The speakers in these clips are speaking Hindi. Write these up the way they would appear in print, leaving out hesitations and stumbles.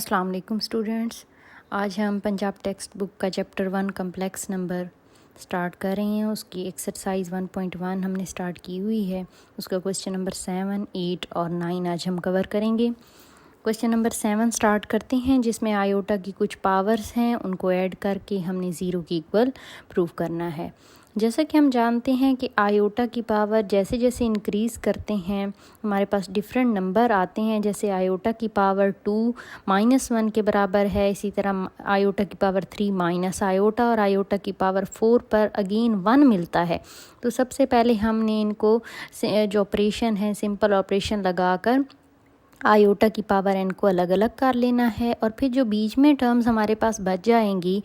अस्सलाम वालेकुम स्टूडेंट्स। आज हम पंजाब टेक्स्ट बुक का चैप्टर 1 कम्प्लेक्स नंबर स्टार्ट कर रहे हैं। उसकी एक्सरसाइज 1.1 हमने स्टार्ट की हुई है। उसका क्वेश्चन नंबर 7, 8 और 9 आज हम कवर करेंगे। क्वेश्चन नंबर 7 स्टार्ट करते हैं, जिसमें आयोटा की कुछ पावर्स हैं, उनको ऐड करके हमने ज़ीरो की इक्वल प्रूव करना है। जैसा कि हम जानते हैं कि आयोटा की पावर जैसे जैसे इंक्रीज़ करते हैं हमारे पास डिफरेंट नंबर आते हैं। जैसे आयोटा की पावर 2 -1 के बराबर है, इसी तरह आयोटा की पावर 3 माइनस आयोटा और आयोटा की पावर 4 पर अगेन 1 मिलता है। तो सबसे पहले हमने इनको जो ऑपरेशन है सिंपल ऑपरेशन लगाकर आयोटा की पावर n को अलग अलग कर लेना है और फिर जो बीच में टर्म्स हमारे पास बच जाएंगी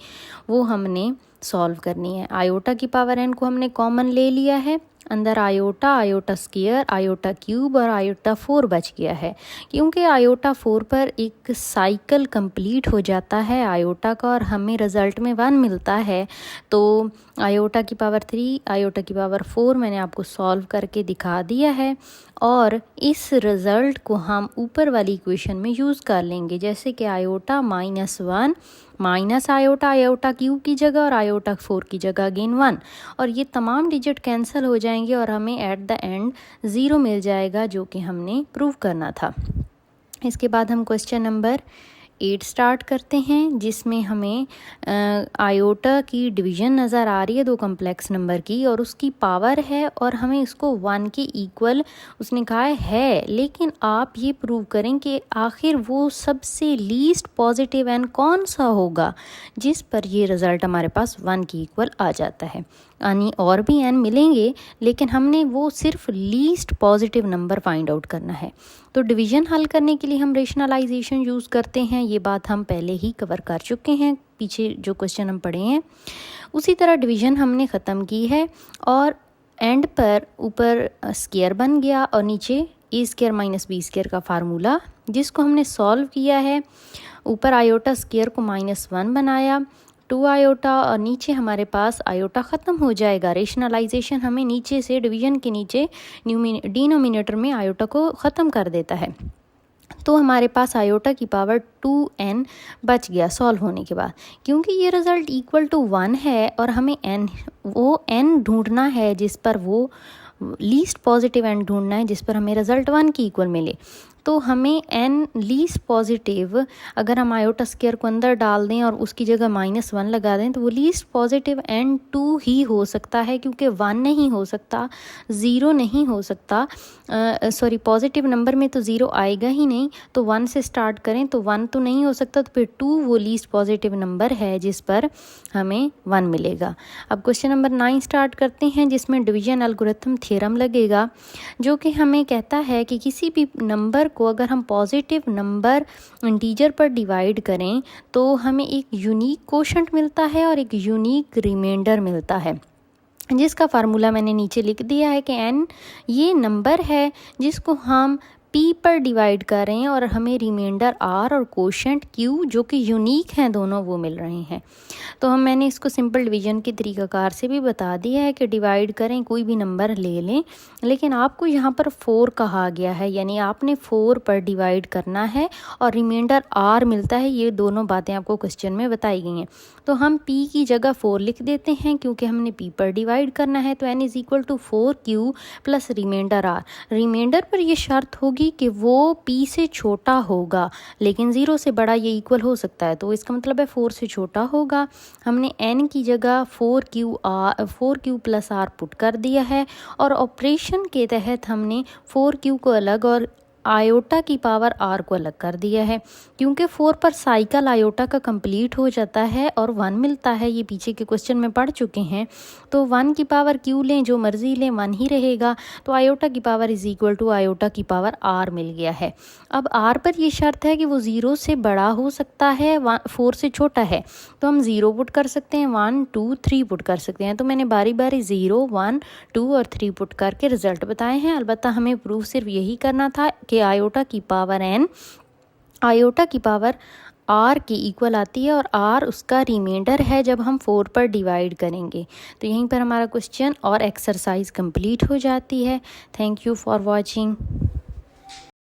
वो हमने सॉल्व करनी है। आयोटा की पावर n को हमने कॉमन ले लिया है, अंदर iota, iota square, iota cube और आयोटा 4 बच गया है। क्योंकि आयोटा 4 पर एक साइकिल कंप्लीट हो जाता है आयोटा का और हमें रिज़ल्ट में 1 मिलता है, तो आयोटा की पावर 3, आयोटा की पावर 4 मैंने आपको सॉल्व करके दिखा दिया है और इस रिज़ल्ट को हम ऊपर वाली इक्वेशन में यूज़ कर लेंगे। जैसे कि iota -1 minus iota, iota cube की जगह और आयोटा 4 की जगह अगेन 1, और ये तमाम डिजिट कैंसिल हो जाएंगे और हमें एट द एंड 0 मिल जाएगा, जो कि हमने प्रूव करना था। इसके बाद हम क्वेश्चन नंबर 8 स्टार्ट करते हैं, जिसमें हमें आयोटा की डिवीज़न नज़र आ रही है 2 कम्प्लेक्स नंबर की और उसकी पावर है और हमें इसको 1 के इक्वल उसने कहा है। लेकिन आप ये प्रूव करें कि आखिर वो सबसे लीस्ट पॉजिटिव एन कौन सा होगा जिस पर ये रिज़ल्ट हमारे पास 1 के इक्वल आ जाता है। यानी और भी एन मिलेंगे लेकिन हमने वो सिर्फ least positive number find out करना है। तो डिवीज़न हल करने के लिए हम रेशनलाइजेशन यूज़ करते हैं। ये बात हम पहले ही कवर कर चुके हैं, पीछे जो क्वेश्चन हम पढ़े हैं उसी तरह डिवीज़न हमने ख़त्म की है और एंड पर ऊपर स्क्वायर बन गया और नीचे a² - b² का फार्मूला जिसको हमने सॉल्व किया है। ऊपर आयोटा स्क्वायर को -1 बनाया, 2 आयोटा और नीचे हमारे पास आयोटा ख़त्म हो जाएगा। रेशनलाइजेशन हमें नीचे से डिवीज़न के नीचे डिनोमिनेटर में आयोटा को ख़त्म कर देता है। तो हमारे पास आयोटा की पावर 2n बच गया सॉल्व होने के बाद। क्योंकि ये रिज़ल्ट इक्वल टू 1 है और हमें n ढूंढना है जिस पर वो लीस्ट पॉजिटिव एन ढूंढना है जिस पर हमें रिज़ल्ट 1 की इक्वल मिले। तो हमें n लीस्ट पॉजिटिव अगर हम आयोटा स्क्वायर को अंदर डाल दें और उसकी जगह -1 लगा दें तो वो लीस्ट पॉजिटिव n2 ही हो सकता है, क्योंकि 1 नहीं हो सकता, 0 नहीं हो सकता। सॉरी, पॉजिटिव नंबर में तो 0 आएगा ही नहीं, तो 1 से स्टार्ट करें तो 1 तो नहीं हो सकता, तो फिर 2 वो लीस्ट पॉजिटिव नंबर है जिस पर हमें 1 मिलेगा। अब क्वेश्चन नंबर 9 स्टार्ट करते हैं, जिसमें डिवीज़न एल्गोरिथम थ्योरम लगेगा, जो कि हमें कहता है कि किसी भी नंबर को अगर हम पॉजिटिव नंबर इंटीजर पर डिवाइड करें तो हमें एक यूनिक कोशेंट मिलता है और एक यूनिक रिमाइंडर मिलता है, जिसका फार्मूला मैंने नीचे लिख दिया है कि n ये नंबर है जिसको हम p पर डिवाइड कर रहे हैं और हमें रिमाइंडर r और कोशेंट q जो कि यूनिक हैं दोनों वो मिल रहे हैं। तो मैंने इसको सिंपल डिवीज़न के तरीक़ाकार से भी बता दिया है कि डिवाइड करें, कोई भी नंबर ले लें, लेकिन आपको यहाँ पर 4 कहा गया है, यानी आपने 4 पर डिवाइड करना है और रिमाइंडर r मिलता है। ये दोनों बातें आपको क्वेश्चन में बताई गई हैं। तो हम p की जगह 4 लिख देते हैं क्योंकि हमने p पर डिवाइड करना है। तो n = 4q plus reminder r। Reminder पर यह शर्त होगी कि वो p से छोटा होगा, लेकिन 0 से बड़ा ये इक्वल हो सकता है, तो इसका मतलब है 4 से छोटा होगा। हमने n की जगह 4q प्लस r पुट कर दिया है और ऑपरेशन के तहत हमने 4q को अलग और आयोटा की पावर r को अलग कर दिया है। क्योंकि 4 पर साइकिल आयोटा का कंप्लीट हो जाता है और 1 मिलता है, ये पीछे के क्वेश्चन में पढ़ चुके हैं। तो 1 की पावर q लें, जो मर्जी लें, 1 ही रहेगा। तो आयोटा की पावर = आयोटा की पावर r मिल गया है। अब r पर ये शर्त है कि वो 0 से बड़ा हो सकता है, 4 से छोटा है, तो हम 0 पुट कर सकते हैं, 1 2 3 पुट कर सकते हैं। तो मैंने बारी बारी 0 1 2 और 3 पुट करके रिजल्ट बताए हैं। अलबत्ता हमें प्रूफ सिर्फ यही करना था कि आयोटा की पावर n आयोटा की पावर r की इक्वल आती है और r उसका रिमाइंडर है जब हम 4 पर डिवाइड करेंगे। तो यहीं पर हमारा क्वेश्चन और एक्सरसाइज कंप्लीट हो जाती है। Thank you for watching.